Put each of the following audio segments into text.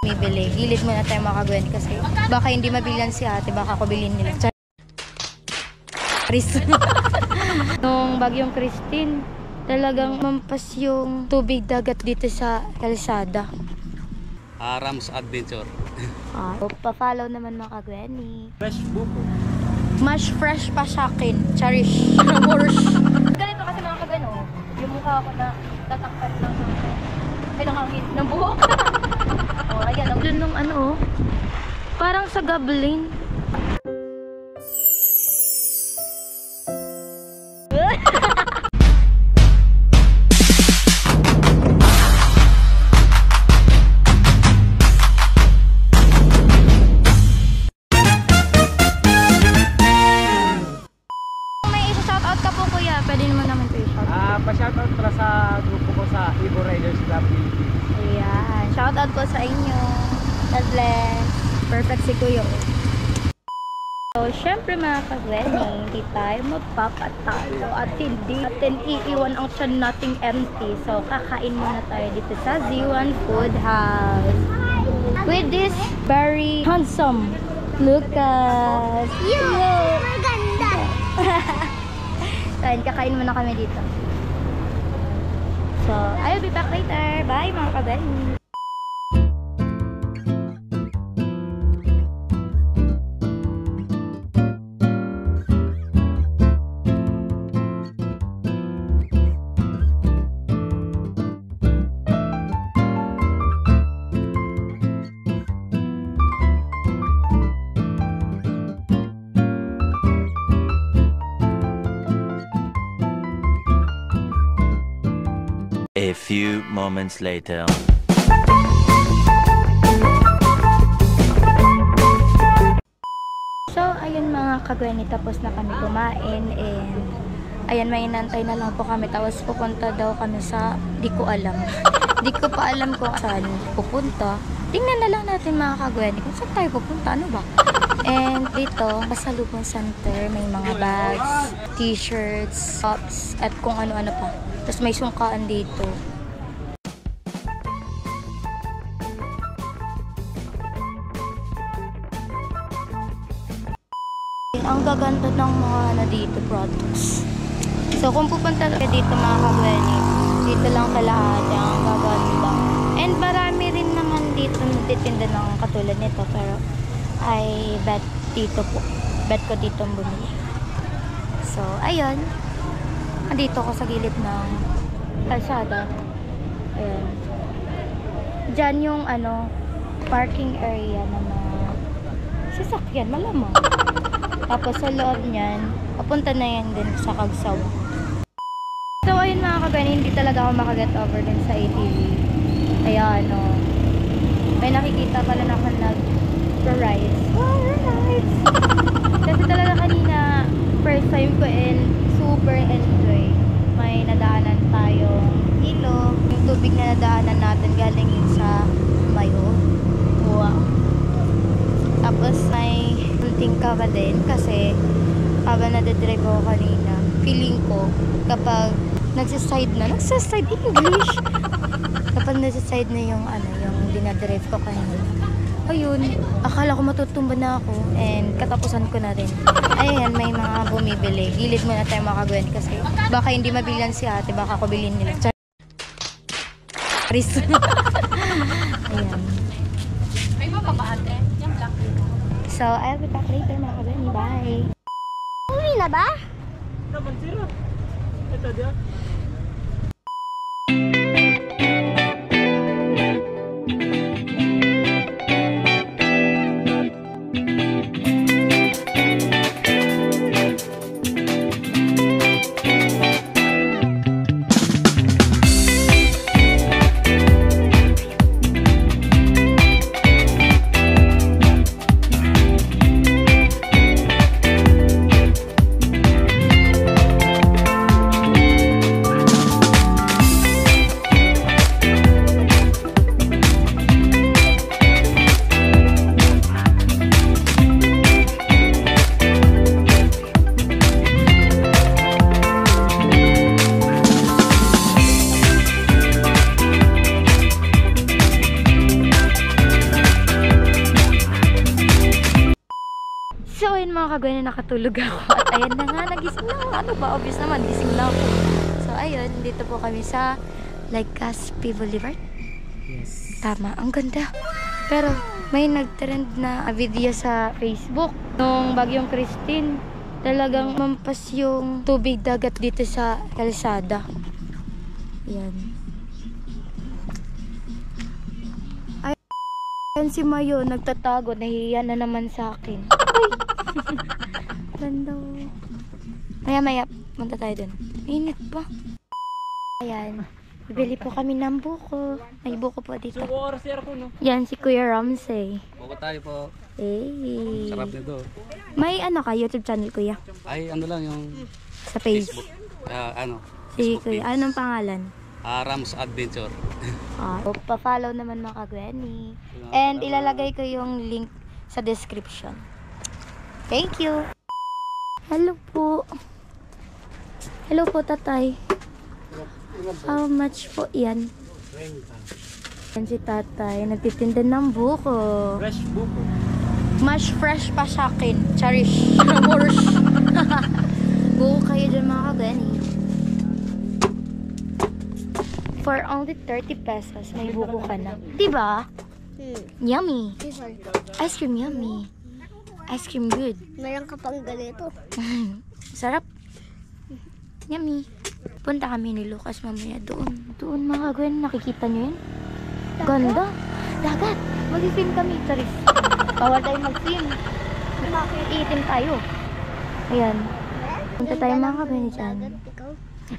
Bibili. Gilid muna tayo mga kagwen kasi baka hindi mabilan si ate, baka ko bilhin nila. Chris. Nung bagyong Christine, talagang mampas yung tubig dagat dito sa kalsada. Rams Adventure. Pa-follow naman mga kagweni. Fresh buko. Mas fresh pa sa akin. Cherish. Ganito kasi mga kagwen, oh. Yung mukha ko na tatakpan ng hangin ng buhok. Ayan, ang ganda ng ano, parang sa Gablin. May isa-shoutout ka po kuya, pwede naman naman po i-shoutout. Pa-shoutout para sa grupo ko sa Evo Riders Club Philippines. Ayan, shoutout po sa inyo. God bless. Perfect si kuya. So, syempre mga kagweni, hindi tayo magpapatalo at hindi natin iiwan ang tiyan nating empty. So, kakain muna tayo dito sa Z1 Food House. With this very handsome Lucas. Hello! Maganda! So, kakain muna kami dito. So, I'll be back later. Bye mga kagweni. A few moments later. So, ayun mga kagweni, tapos na kami kumain and ayan, may inantay na lang po kami. Tapos pupunta daw kami sa, di ko alam. Di ko pa alam kung saan pupunta. Tingnan na lang natin mga kagweni kung saan tayo pupunta. Ano ba? And dito, pasalubong center, may mga bags, t-shirts, tops, at kung ano-ano pa. Tapos may sungkaan dito. Ang gaganda ng mga dito products. So kung pupunta ka dito mga kagweni, dito lang kalahati ang gaganda. And marami rin naman dito nagtitinda ng katulad nito, pero I bet dito po. Bet ko dito bumili. So ayun. Andito ako sa gilid ng kalsada. Ayan. Diyan yung parking area na sasakyan, malamang. Tapos sa loob niyan, papunta na yan din sa Kagsaw. So ayun mga kagweni, hindi talaga ako makaget over din sa ATV. Kaya may nakikita pala na ako nag-rides. Wow, rides! Kasi talaga kanina, first time ko and super enjoy. May nadaanan tayong ilog. Yung tubig na nadaanan natin galing yun sa Mayo. Wow. Tapos may kunting kaba din kasi habang nadadrive ako kanina, feeling ko kapag nagsaside English. Kapag nagsaside na yung yung dinadrive ko kanina. Ayun, akala ko matutumba na ako and katapusan ko na rin. Ayan, may mga bumibili. Gilid muna tayo mga kagweni kasi baka hindi mabilan si ate, baka ko bilhin nila. Chris. Ayan. May mga ba ate? Yung black. So, I'll be back later mga kagweni. Bye! Uwi na ba? Ito dia. So, ayun mga kagwene, nakatulog ako. At ayan na nga, nagising na ako. Ano ba? Obvious naman, gising na ako. So, ayun, dito po kami sa Legazpi Boulevard. Yes. Tama, ang ganda. Pero, may nag-trend na video sa Facebook. Nung bagyong Christine, talagang mampas yung tubig dagat dito sa kalsada. Yan. Ayan si Mayo, nagtatago. Nahihiya na naman sa akin. Uy! Ganda. Maya-maya, punta tayo dun. Init pa. Ayan. Bibili po kami ng buko. May buko po dito. Yan, si Kuya Ramsey. Buko tayo po. Hey. Sarap nito. May ano ka, YouTube channel, Kuya? Ay, ano lang yung Sa page. Facebook. Si Facebook Kuya. page. Anong pangalan? Rams Adventure. Pa-follow naman mga kagweni. And ilalagay ko yung link sa description. Thank you. Hello po. Hello po, tatay. How much po yan? Yan si tatay. Nagtitinda ng buko. Fresh buko. Mas fresh pa sa akin. Cherish. Worse. Buko kayo dyan mga kagweni. For only 30 pesos, may buko ka na. Diba? Yummy. Ice cream yummy. Ice cream good. Meron ka pang ganito. Sarap. Yummy. Punta kami ni Lucas mamaya doon. Doon mga kagwen, nakikita nyo yun? Ganda. Dagat. Mag-film kami. Charis. Bawal tayo mag-film. Iitim tayo. Ayan. Punta tayo mga kagwen dyan. Ikaw.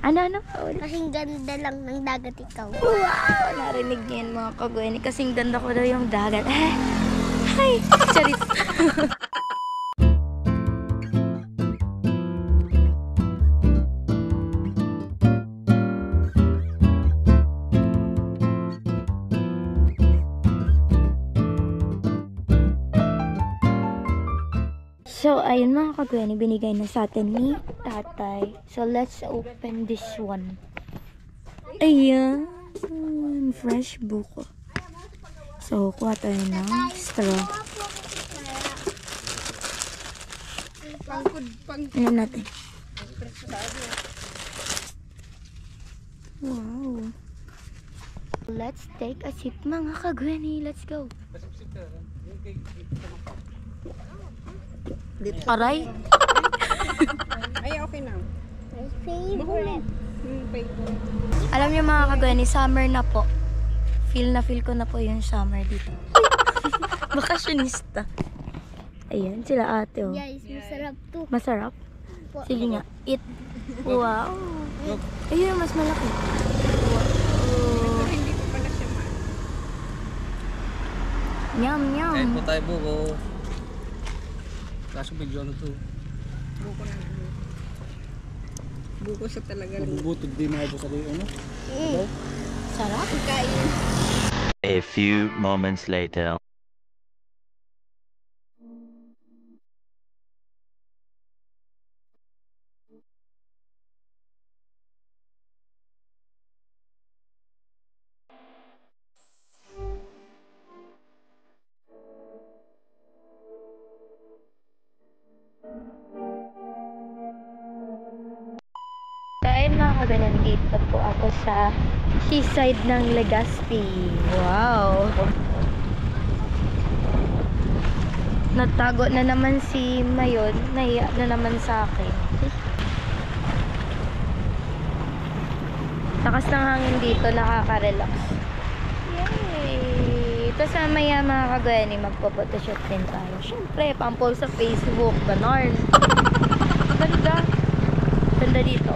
Ano? Kasing ganda lang ng dagat ikaw. Wow! Narinig niyo yan mga kagwen. Kasing ganda ko daw yung dagat. Hi! Charis. So, ayun mga kagweni, binigay na sa atin ni tatay. So, let's open this one. Ayan. Fresh buko. So, kuha tayo ng straw. Ayan natin. Wow. Let's take a sip mga kagweni. Let's go. Aray. Ay, okay na. My favorite. Alam niyo mga kagweni, summer na po. Feel ko na po yung summer dito. Bakasyonista. Ayan, sila ate oh. Guys, masarap to. Masarap? Sige nga, eat. Wow. Ayun, mas malaki. Yum, yum. Kain po tayo buko. Kaso medyo ano to. Buko sa talaga. Butog din na ito sa ano? Sarap. A few moments later. Kain mga kagwen, nandito po ako sa seaside ng Legazpi. Wow! Natago na naman si Mayon. Nahiya na naman sa akin. Lakas ng hangin dito, nakaka-relax. Yay! Tapos mamaya mga kagwen, magpo-photoshoot din tayo. Siyempre, pampol sa Facebook. Ganon. Ganda. Ganda dito.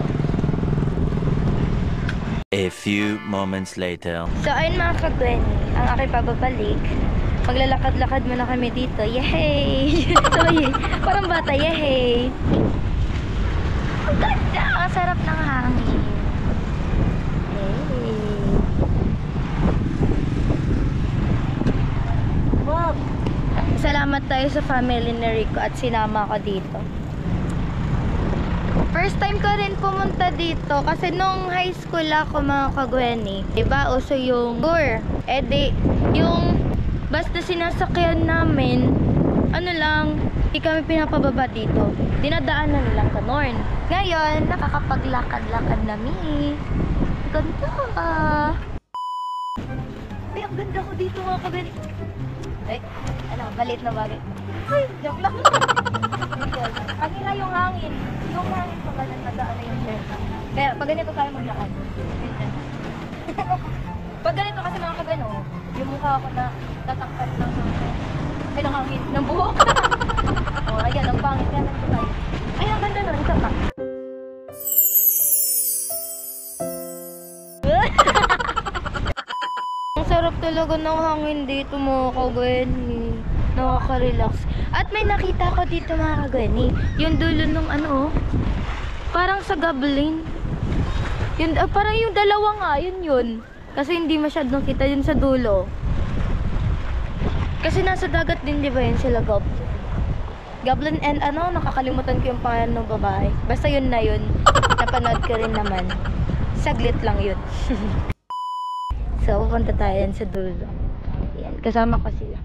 A few moments later. So, ayun mga kagwen, ang aking pababalik. Maglalakad-lakad muna kami dito. Yehey! So, parang bata, yehey! Ang ganda! Ang sarap ng hangin. Yehey! Wow! Salamat tayo sa family ni Rico at sinama ko dito. First time ko rin pumunta dito kasi nung high school ako mga kagweni, diba uso yung tour. Eh di, yung basta sinasakyan namin ano lang, hindi kami pinapababa dito. Dinadaanan lang sa Norn. Ngayon, nakakapaglakad-lakad nami. Ganda. Ay, ang ganda ko dito mga kabili. Ay, ano, balit na bagay. Ay, joke lang. Ang hila yung hangin. Yung hangin pa ba nagdaan na yung shirt. Kaya, pag ganito tayo maglakad. Pag ganito kasi mga kabino, yung mukha ko na tatakpan ng hangin. Ay, ng hangin. Ng buhok. O, ayan, ang pangit. Kaya nandito tayo. Ay, ang ganda nun. Isa pa. Ang sarap talaga ng hangin dito mga kagweni. Nakaka-relax. At may nakita ko dito mga kagweni. Yung dulo nung ano, parang sa Gablin. Yun, parang yung dalawa nga, yun. Kasi hindi masyadong kita yun sa dulo. Kasi nasa dagat din, di ba yun sila Goblin and ano, nakakalimutan ko yung pangalan ng babae. Basta yun na yun. Napanood ko rin naman. Saglit lang yun. So, pupunta tayo yan sa dulo. Yan, kasama ko sila.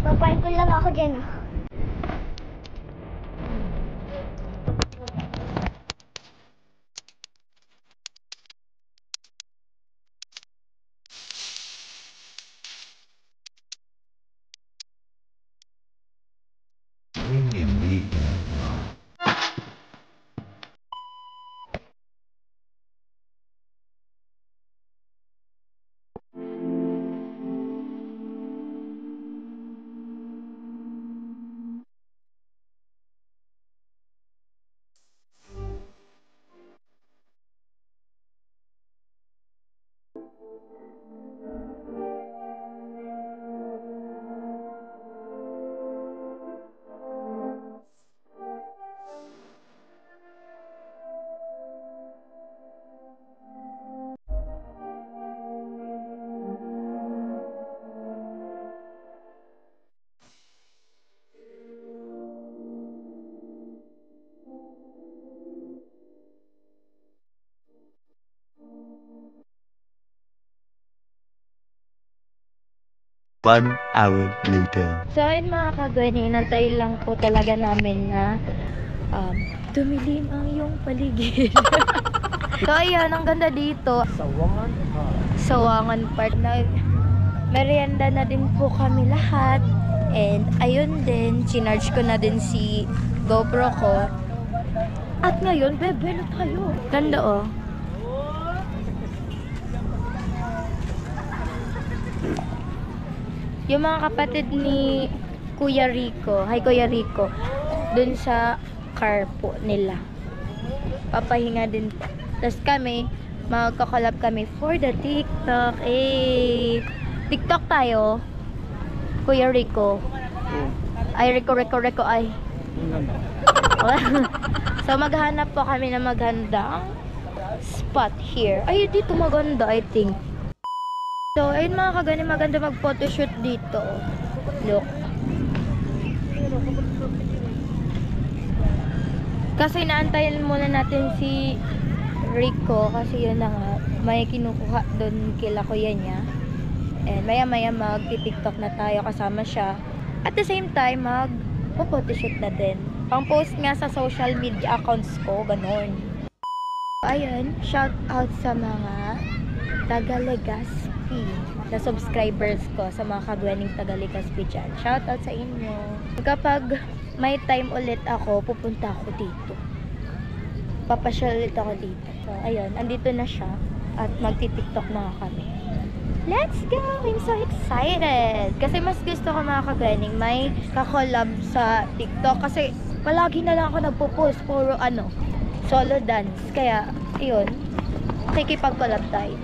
Papain ko lang ako dyan. One hour later. So, ayun mga kagweni, nantay lang po talaga namin na dumilim ang iyong paligid. So, ayun, ang ganda dito. Sawangan. Sawangan Park. Merienda na din po kami lahat. And, ayun din, chinarge ko na din si GoPro ko. At ngayon, bebe na tayo. Ganda oh. Yung mga kapatid ni Kuya Rico, hi Kuya Rico, dun sa car po nila. Papahinga din po. Tapos kami, magkakolab kami for the TikTok. Eh, TikTok tayo. Kuya Rico. Ay, Rico, ay. So, maghanap po kami na magandang spot here. Ay, dito maganda, I think. So, ayun mga kagani, maganda mag-photoshoot dito. Look. Kasi naantayin muna natin si Rico kasi yun na nga, may kinukuha doon kila kuya niya. And maya-maya mag-tiktok na tayo kasama siya. At the same time, mag-photoshoot na din. Pang-post nga sa social media accounts ko, ganun. Ayun, shout out sa mga taga-Legazpi na subscribers ko, sa mga kagwaning taga-Legazpi dyan. Shout out sa inyo. Kapag may time ulit ako, pupunta ako dito. Papasyal ulit ako dito. So, ayun, andito na siya at magti-tiktok na kami. Let's go! I'm so excited! Kasi mas gusto ko mga kagwaning may kakolab sa TikTok kasi palagi na lang ako nagpo-post puro solo dance. Kaya, ayun, makikipag-collab tayo.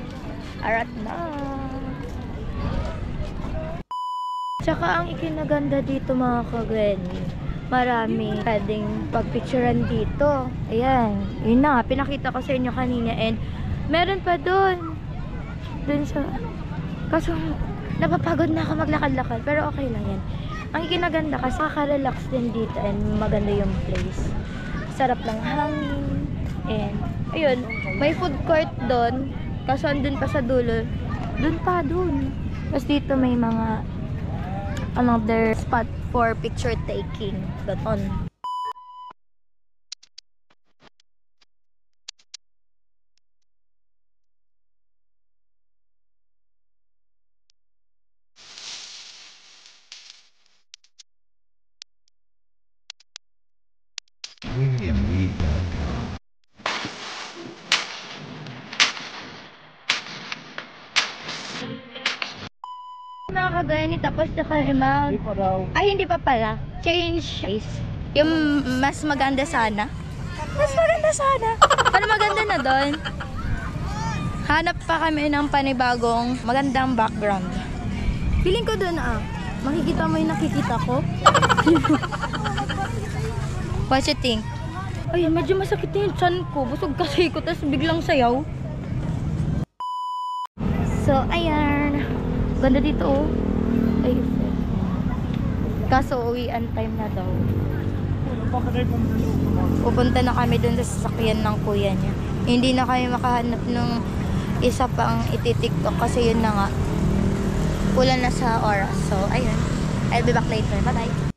Arat na! Tsaka ang ikinaganda dito mga kagweni, marami pwedeng pagpicturean dito. Ayan, yun na nga, pinakita ko sa inyo kanina. And meron pa dun sa, kaso napapagod na ako maglakad-lakad, pero okay lang yan. Ang ikinaganda kasi nakaka-relax din dito and maganda yung place. Sarap ng hangin. And ayun, may food court doon. Kaso andun pa sa dulo. Doon. Tapos dito may mga another spot for picture taking. Doon. Nakakagani tapos naka-remote. Hindi pa daw. Ay, hindi pa pala. Change face. Yung mas maganda sana. Pero maganda na doon. Hanap pa kami ng panibagong magandang background. Feeling ko doon makikita mo yung nakikita ko. What you think? Ay, medyo masakit na yung tiyan ko. Busog kasi ko, tapos biglang sayaw. So, ayan. Ganda dito, oh. Ay, kaso uwian time na daw. Pupunta na kami dun sa sasakyan ng kuya niya. Hindi na kami makahanap ng isa pang iti-tiktok kasi yun na nga. Kulang na sa oras. So, ayun. I'll be back later. Bye-bye.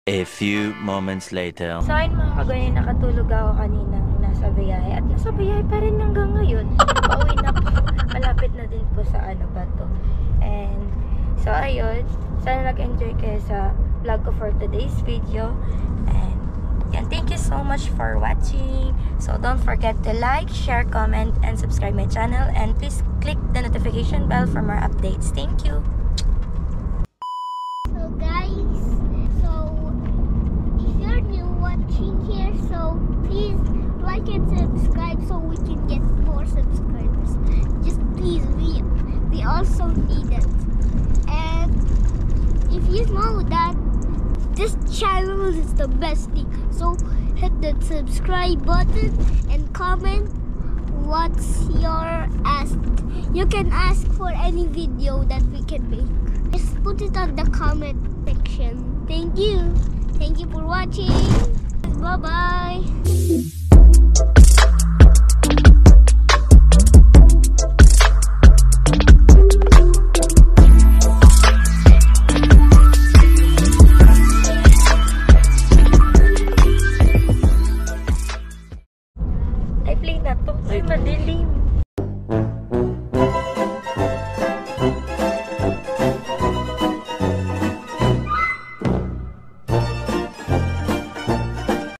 A few moments later. So ayun mga kagawin, nakatulog ako kanina nasa biyahe. At nasa biyahe pa rin hanggang ngayon. Pauwi na po. Malapit na din po sa Bato. And so ayun, sana nag-enjoy kayo sa vlog ko for today's video. And yan, thank you so much for watching. So don't forget to like, share, comment, and subscribe my channel. And please click the notification bell for more updates. Thank you. So guys, so if you're new watching here, so please like and subscribe so we can get more subscribers. Just please, we also need it. And if you know that this channel is the best thing, so hit the subscribe button and comment what's your ask. You can ask for any video that we can make. Just put it on the comment section. Thank you. Thank you for watching. Bye-bye.